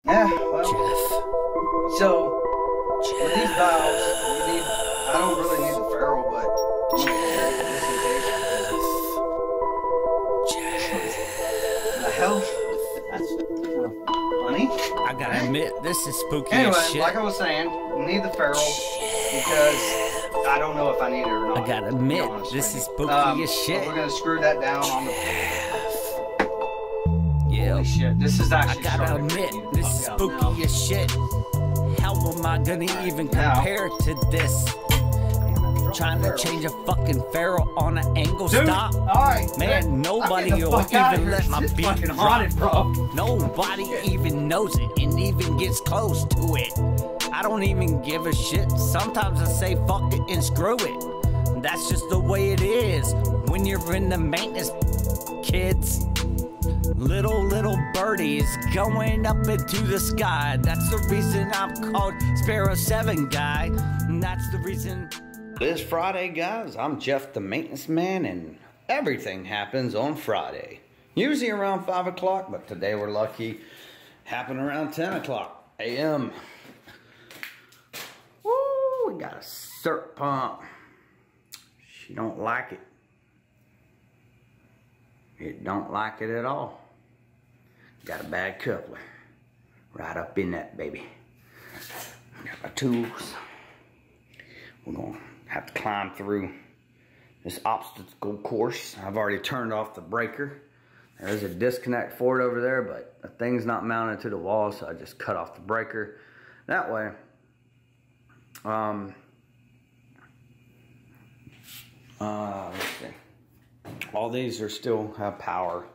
Yeah, well, so with these valves, you need, I don't really need the ferrule, but I'm gonna carry it just in case. The hell? That's kind of funny. I gotta admit, this is spooky Anyway, as shit. like I was saying, you need the ferrule because I don't know if I need it or not. I gotta admit, this is spooky as shit. We're gonna screw that down on the. Yeah. Holy shit, this is actually. I gotta admit, this is spooky as shit. How am I gonna even compare to this? Trying to change a fucking ferrule on an angle stop? Alright. Man, nobody will even let my beat haunted, bro. Nobody even knows it and even gets close to it. I don't even give a shit. Sometimes I say fuck it and screw it. That's just the way it is when you're in the maintenance, kids. Little birdies going up into the sky. That's the reason I'm called Sparrow 7 guy. And that's the reason. This Friday, guys, I'm Jeff the Maintenance Man, and everything happens on Friday. Usually around 5 o'clock, but today we're lucky. Happened around 10 o'clock a.m. Woo, we got a circ pump. She don't like it. It don't like it at all. Got a bad coupler. Right up in that baby. Got my tools. We're gonna have to climb through this obstacle course. I've already turned off the breaker. There's a disconnect for it over there, but the thing's not mounted to the wall, so I just cut off the breaker. That way, let's see. All these are still have power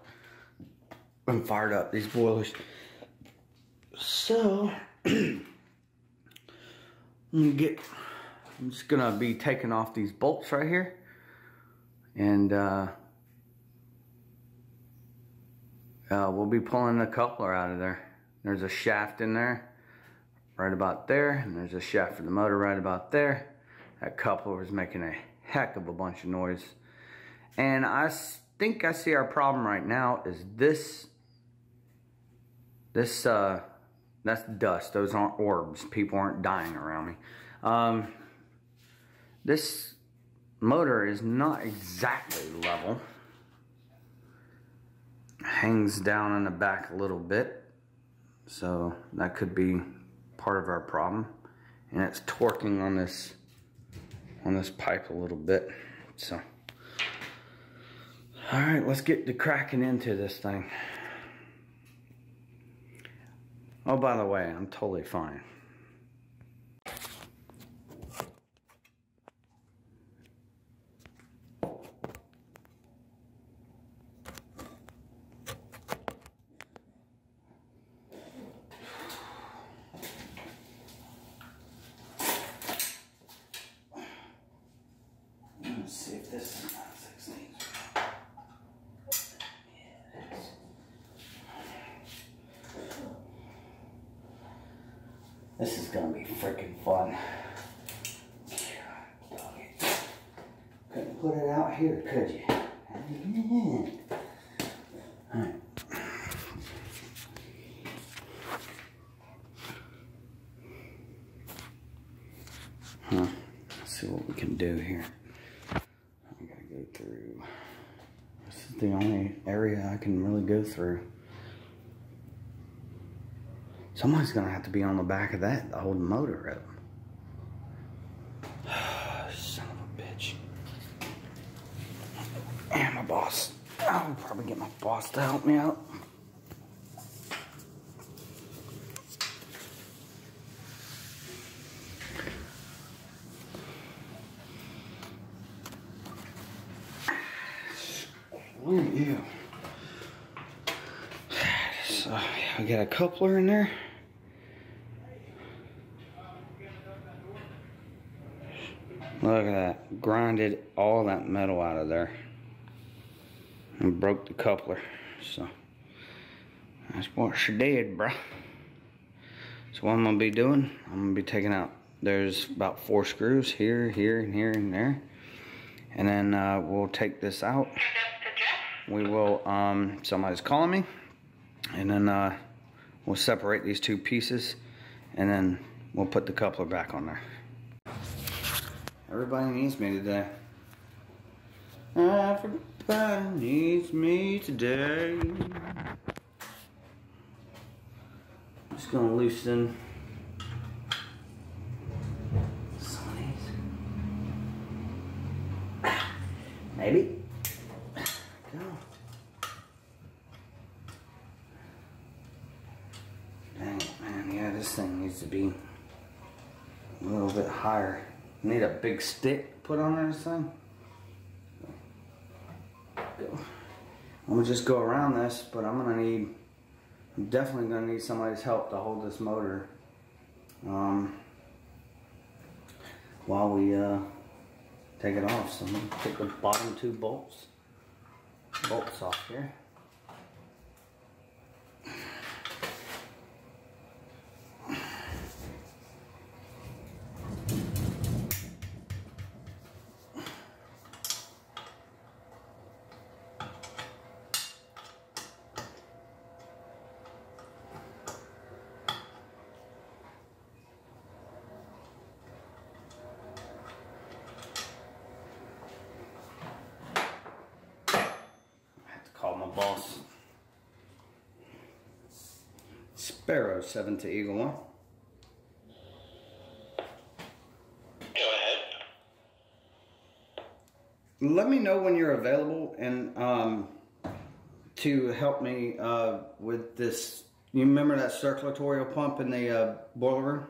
and fired up, these boilers. So, I'm just gonna be taking off these bolts right here, and we'll be pulling the coupler out of there. There's a shaft in there, right about there, and there's a shaft for the motor right about there. That coupler is making a heck of a bunch of noise, and I think I see our problem right now is this. That's dust. Those aren't orbs. People aren't dying around me. This motor is not exactly level. Hangs down in the back a little bit, so that could be part of our problem. And it's torquing on this pipe a little bit. So, all right, let's get to cracking into this thing. Oh, by the way, I'm totally fine. Let's see if this is not 16. This is gonna be freaking fun. Couldn't put it out here, could you? Alright. Let's see what we can do here. I gotta go through. This is the only area I can really go through. Somebody's gonna have to be on the back of that to hold the motor up. Son of a bitch. And my boss. I'll probably get my boss to help me out. Screw you. So, I got a coupler in there. Look at that. Grinded all that metal out of there. And broke the coupler. So, that's what she did, bruh. So what I'm going to be doing, I'm going to be taking out, there's about 4 screws here, here, and here, and there. And then we'll take this out. We will, somebody's calling me. And then we'll separate these two pieces, and then we'll put the coupler back on there. Everybody needs me today. Everybody needs me today. Just gonna loosen some of these. Maybe. Go. Dang it, man. Yeah, this thing needs to be a little bit higher. Need a big stick put on this thing. I'm gonna just go around this, but I'm definitely gonna need somebody's help to hold this motor while we take it off. So I'm gonna take the bottom two bolts off here. Call my boss. Sparrow 7 to Eagle 1. Go ahead. Let me know when you're available and to help me with this. You remember that circulatory pump in the boiler room?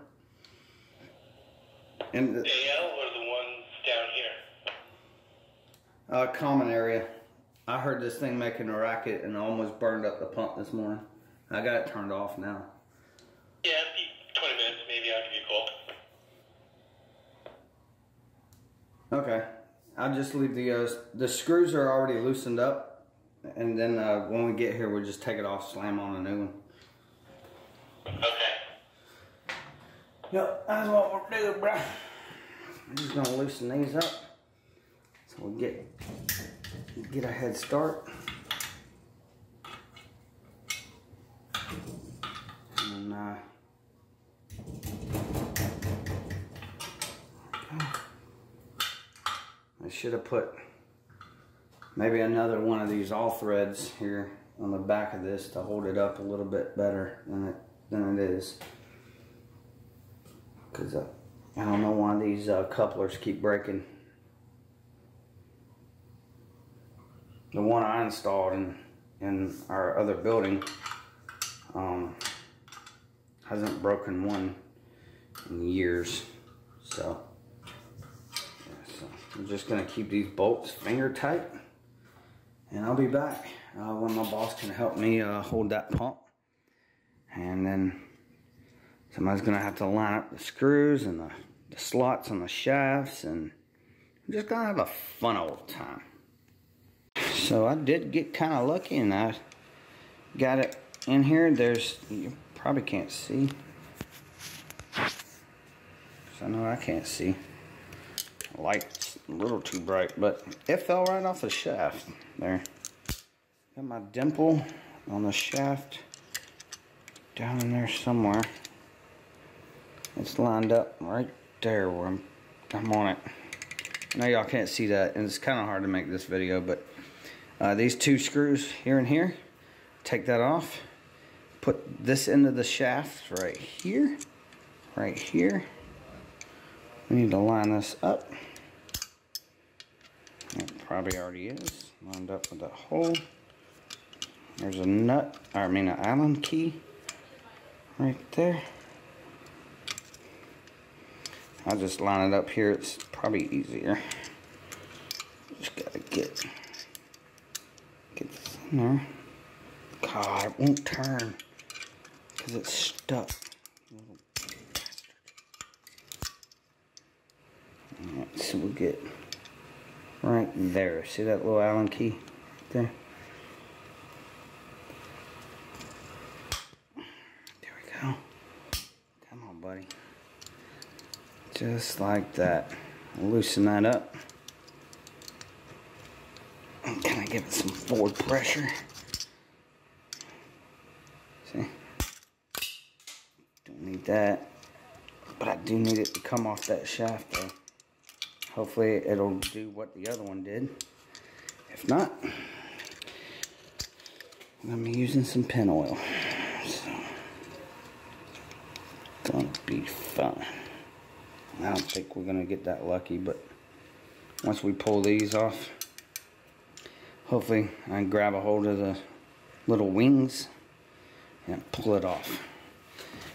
And AL or the ones down here? Common area. I heard this thing making a racket and almost burned up the pump this morning. I got it turned off now. Yeah, 20 minutes, maybe I'll give you a call. Okay. I'll just leave the screws are already loosened up, and then when we get here, we'll just take it off, slam on a new one. Okay. Yep, that's what we'll do, bro. I'm just gonna loosen these up so we'll get a head start. And I should have put maybe another one of these all threads here on the back of this to hold it up a little bit better than it is. Because I don't know why these couplers keep breaking. The one I installed in our other building hasn't broken one in years. So I'm just gonna keep these bolts finger tight, and I'll be back when my boss can help me hold that pump. And then somebody's gonna have to line up the screws and the slots on the shafts, and I'm just gonna have a fun old time. So I did get kind of lucky, and I got it in here. You probably can't see. I know I can't see. The light's a little too bright, but it fell right off the shaft there. Got my dimple on the shaft down in there somewhere. It's lined up right there where I'm on it. I know y'all can't see that, and it's kind of hard to make this video, but these two screws here and here, take that off, put this into the shaft right here, right here. We need to line this up. It probably already is lined up with that hole. There's a nut, an Allen key right there. I'll just line it up here. It's probably easier. Just gotta get this in there. God, it won't turn because it's stuck. Alright, so we'll get right there. See that little Allen key right there? There we go. Come on, buddy. Just like that. Loosen that up. And kind of give it some forward pressure. See? need that. But I do need it to come off that shaft though. Hopefully it'll do what the other one did. If not, I'm gonna be using some pin oil. So, it's gonna be fun. I don't think we're gonna get that lucky, but once we pull these off, hopefully I can grab a hold of the little wings and pull it off.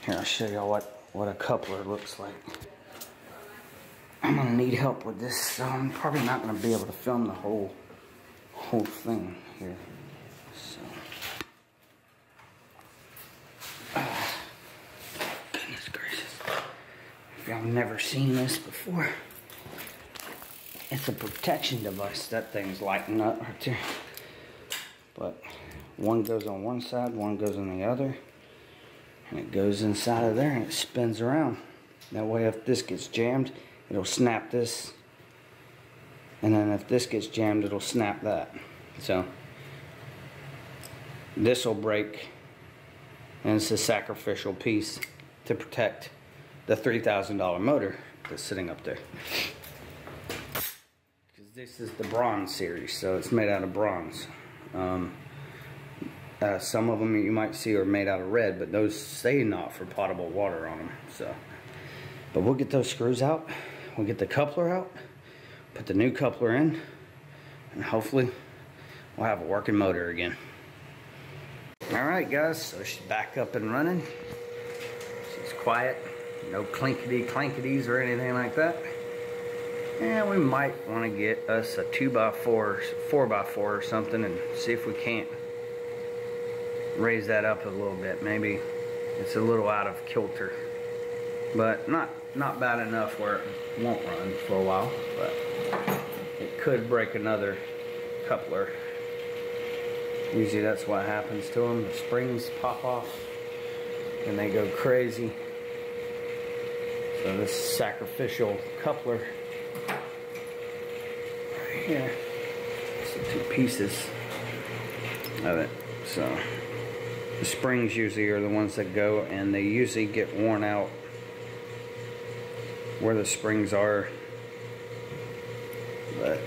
Here, I'll show y'all what a coupler looks like. I'm gonna need help with this, so I'm probably not gonna be able to film the whole thing here. So, goodness gracious! If y'all never seen this before, it's a protection device. That thing's lighting up right there. But one goes on one side, one goes on the other, and it goes inside of there and it spins around. That way, if this gets jammed, it'll snap this, and then if this gets jammed, it'll snap that. So this will break, and it's a sacrificial piece to protect the $3,000 motor that's sitting up there. Because this is the bronze series, so it's made out of bronze. Some of them you might see are made out of red, but those say not for potable water on them. So, but we'll get those screws out. We'll get the coupler out, put the new coupler in, and hopefully we'll have a working motor again. Alright guys, so she's back up and running. She's quiet, no clinkety-clankities or anything like that. And we might want to get us a 2x4, 4x4 or something and see if we can't raise that up a little bit. Maybe it's a little out of kilter, but not bad enough where it won't run for a while, but it could break another coupler. Usually that's what happens to them. The springs pop off and they go crazy. So this sacrificial coupler right here, it's the two pieces of it. So the springs usually are the ones that go, and they usually get worn out where the springs are. But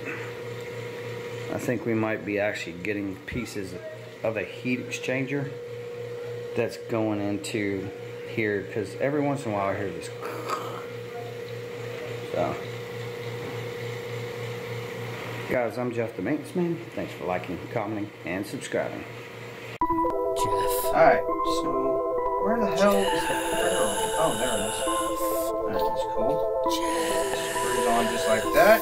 I think we might be actually getting pieces of a heat exchanger that's going into here, because every once in a while I hear this. So, guys, I'm Jeff the Maintenance Man. Thanks for liking, commenting, and subscribing. Jeff. Alright, so where the hell is the barrel? Oh, there it is. That's cool. Screws on just like that.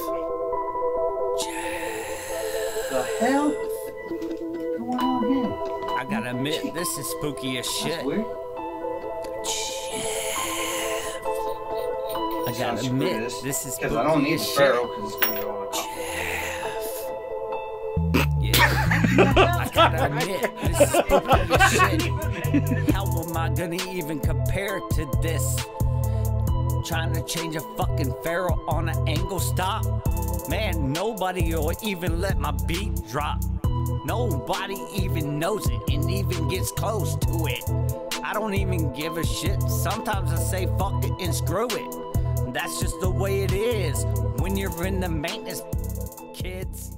The hell? What's going on here? I gotta admit, this is spooky as shit. That's weird. I gotta admit, this is because I don't spooky need as the shit. barrel because it's gonna go on a Yeah. I gotta admit, this is spooky as shit. How am I gonna even compare to this? Trying to change a fucking ferrule on an angle stop? Man, nobody will even let my beat drop. Nobody even knows it and even gets close to it. I don't even give a shit. Sometimes I say fuck it and screw it. That's just the way it is when you're in the maintenance, kids.